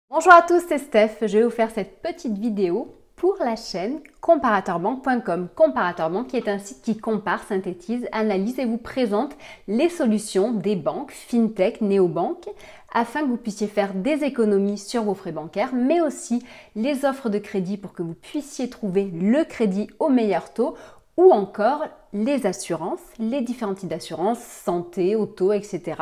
Bonjour à tous, c'est Steph. Je vais vous faire cette petite vidéo pour la chaîne comparateurbank.com. Comparateurbank qui est un site qui compare, synthétise, analyse et vous présente les solutions des banques, fintech, néobanques, afin que vous puissiez faire des économies sur vos frais bancaires, mais aussi les offres de crédit pour que vous puissiez trouver le crédit au meilleur taux, ou encore les assurances, les différents types d'assurances, santé, auto, etc.,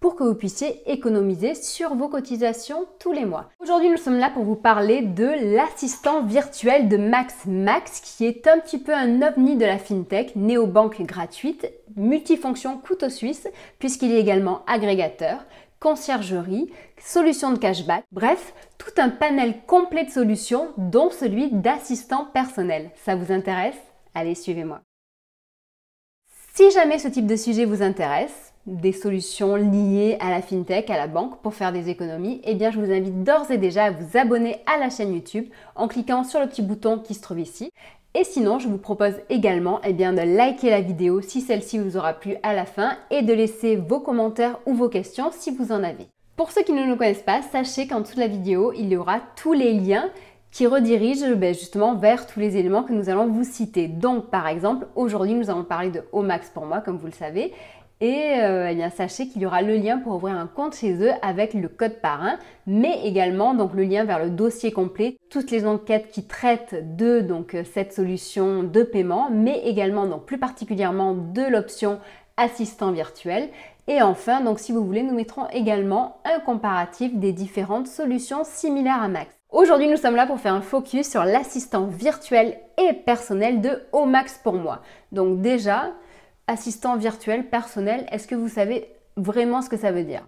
pour que vous puissiez économiser sur vos cotisations tous les mois. Aujourd'hui, nous sommes là pour vous parler de l'assistant virtuel de Max. Max, qui est un petit peu un ovni de la fintech, néobanque gratuite, multifonction couteau suisse, puisqu'il est également agrégateur, conciergerie, solution de cashback, bref, tout un panel complet de solutions, dont celui d'assistant personnel. Ça vous intéresse? Allez, suivez-moi. Si jamais ce type de sujet vous intéresse, des solutions liées à la fintech, à la banque pour faire des économies, eh bien je vous invite d'ores et déjà à vous abonner à la chaîne YouTube en cliquant sur le petit bouton qui se trouve ici. Et sinon, je vous propose également de liker la vidéo si celle-ci vous aura plu à la fin et de laisser vos commentaires ou vos questions si vous en avez. Pour ceux qui ne nous connaissent pas, sachez qu'en dessous de la vidéo, il y aura tous les liens qui redirige justement vers tous les éléments que nous allons vous citer. Donc par exemple, aujourd'hui nous allons parler de Omax pour moi, comme vous le savez, et sachez qu'il y aura le lien pour ouvrir un compte chez eux avec le code parrain, mais également donc le lien vers le dossier complet, toutes les enquêtes qui traitent de cette solution de paiement, mais également donc plus particulièrement de l'option assistant virtuel. Et enfin, donc si vous voulez, nous mettrons également un comparatif des différentes solutions similaires à Max. Aujourd'hui, nous sommes là pour faire un focus sur l'assistant virtuel et personnel de Omax pour moi. Donc déjà, assistant virtuel personnel, est-ce que vous savez vraiment ce que ça veut dire?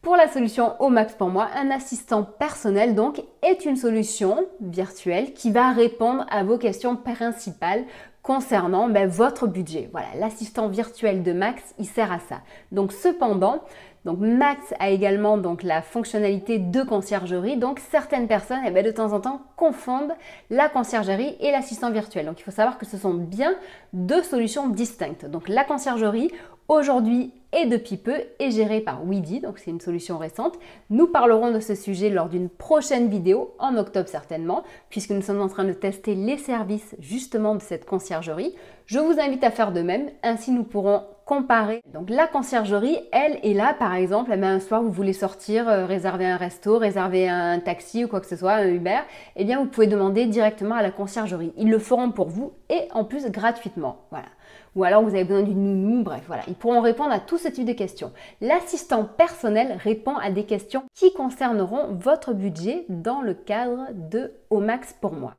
Pour la solution Omax pour moi, un assistant personnel donc est une solution virtuelle qui va répondre à vos questions principales concernant votre budget. Voilà, l'assistant virtuel de Max, il sert à ça. Donc cependant, Max a également la fonctionnalité de conciergerie. Donc certaines personnes de temps en temps confondent la conciergerie et l'assistant virtuel. Donc il faut savoir que ce sont bien deux solutions distinctes. Donc la conciergerie aujourd'hui et depuis peu est gérée par Weedy, donc c'est une solution récente. Nous parlerons de ce sujet lors d'une prochaine vidéo, en octobre certainement, puisque nous sommes en train de tester les services justement de cette conciergerie. Je vous invite à faire de même, ainsi nous pourrons comparer. Donc la conciergerie, elle est là par exemple, un soir vous voulez sortir, réserver un resto, réserver un taxi ou quoi que ce soit, un Uber, eh bien vous pouvez demander directement à la conciergerie. Ils le feront pour vous et en plus gratuitement. Voilà. Ou alors vous avez besoin d'une nounou, bref, voilà. Ils pourront répondre à tout ce type de questions. L'assistant personnel répond à des questions qui concerneront votre budget dans le cadre de Omax pour moi.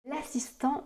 L'assistant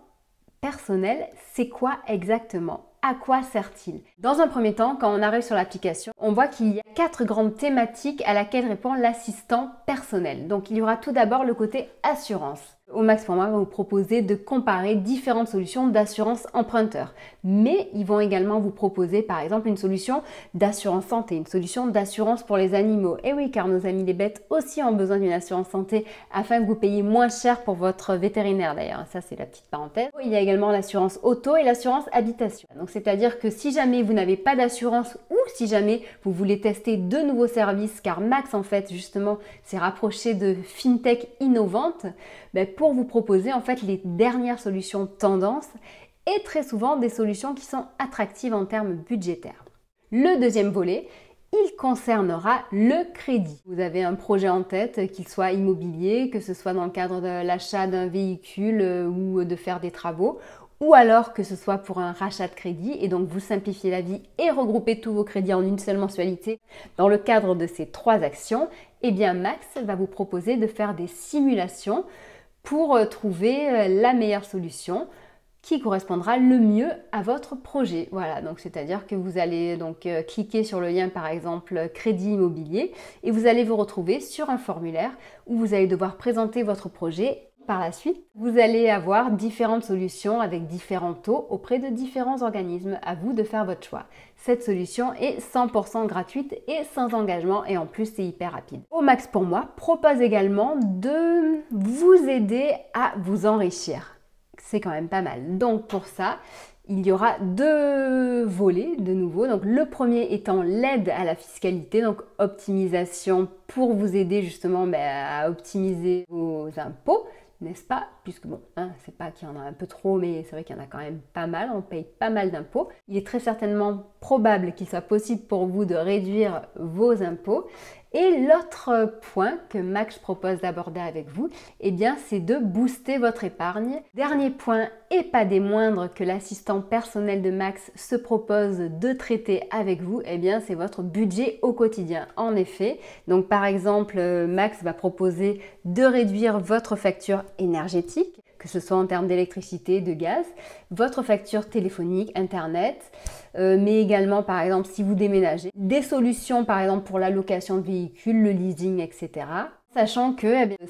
personnel, c'est quoi exactement? À quoi sert-il? Dans un premier temps, quand on arrive sur l'application, on voit qu'il y a 4 grandes thématiques à laquelle répond l'assistant personnel. Donc il y aura tout d'abord le côté assurance. Omax pour moi va vous proposer de comparer différentes solutions d'assurance emprunteur. Mais ils vont également vous proposer par exemple une solution d'assurance santé, une solution d'assurance pour les animaux. Et oui, car nos amis les bêtes aussi ont besoin d'une assurance santé afin que vous payiez moins cher pour votre vétérinaire d'ailleurs. Ça c'est la petite parenthèse. Il y a également l'assurance auto et l'assurance habitation. Donc c'est-à-dire que si jamais vous n'avez pas d'assurance ou si jamais vous voulez tester de nouveaux services, car Max en fait justement s'est rapproché de fintech innovantes, pour vous proposer en fait les dernières solutions tendance et très souvent des solutions qui sont attractives en termes budgétaires. Le deuxième volet, il concernera le crédit. Vous avez un projet en tête, qu'il soit immobilier, que ce soit dans le cadre de l'achat d'un véhicule ou de faire des travaux, ou alors que ce soit pour un rachat de crédit et donc vous simplifiez la vie et regroupez tous vos crédits en une seule mensualité. Dans le cadre de ces 3 actions, eh bien Max va vous proposer de faire des simulations pour trouver la meilleure solution qui correspondra le mieux à votre projet. Voilà, donc c'est-à-dire que vous allez cliquer sur le lien par exemple crédit immobilier et vous allez vous retrouver sur un formulaire où vous allez devoir présenter votre projet. Par la suite, vous allez avoir différentes solutions avec différents taux auprès de différents organismes. À vous de faire votre choix. Cette solution est 100% gratuite et sans engagement et en plus c'est hyper rapide. Omax pour moi propose également de vous aider à vous enrichir. C'est quand même pas mal. Donc pour ça, il y aura deux volets de nouveau. Donc le premier étant l'aide à la fiscalité, donc optimisation pour vous aider justement à optimiser vos impôts, n'est-ce pas? Puisque bon, c'est pas qu'il y en a un peu trop, mais c'est vrai qu'il y en a quand même pas mal, on paye pas mal d'impôts. Il est très certainement probable qu'il soit possible pour vous de réduire vos impôts. Et l'autre point que Max propose d'aborder avec vous, eh bien, c'est de booster votre épargne. Dernier point, et pas des moindres, que l'assistant personnel de Max se propose de traiter avec vous, eh bien, c'est votre budget au quotidien. En effet, donc par exemple, Max va proposer de réduire votre facture énergétique, que ce soit en termes d'électricité, de gaz, votre facture téléphonique, internet, mais également par exemple si vous déménagez, des solutions par exemple pour la location de véhicules, le leasing, etc. Sachant que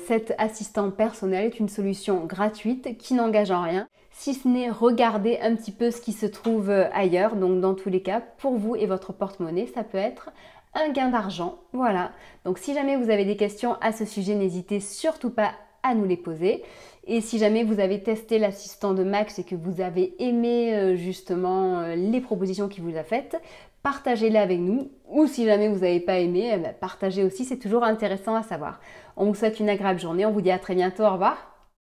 cet assistant personnel est une solution gratuite qui n'engage en rien, si ce n'est regarder un petit peu ce qui se trouve ailleurs. Donc dans tous les cas, pour vous et votre porte-monnaie, ça peut être un gain d'argent. Voilà, donc si jamais vous avez des questions à ce sujet, n'hésitez surtout pas à nous les poser. Et si jamais vous avez testé l'assistant de Max et que vous avez aimé justement les propositions qu'il vous a faites, partagez-les avec nous. Ou si jamais vous n'avez pas aimé, partagez aussi, c'est toujours intéressant à savoir. On vous souhaite une agréable journée, on vous dit à très bientôt, au revoir.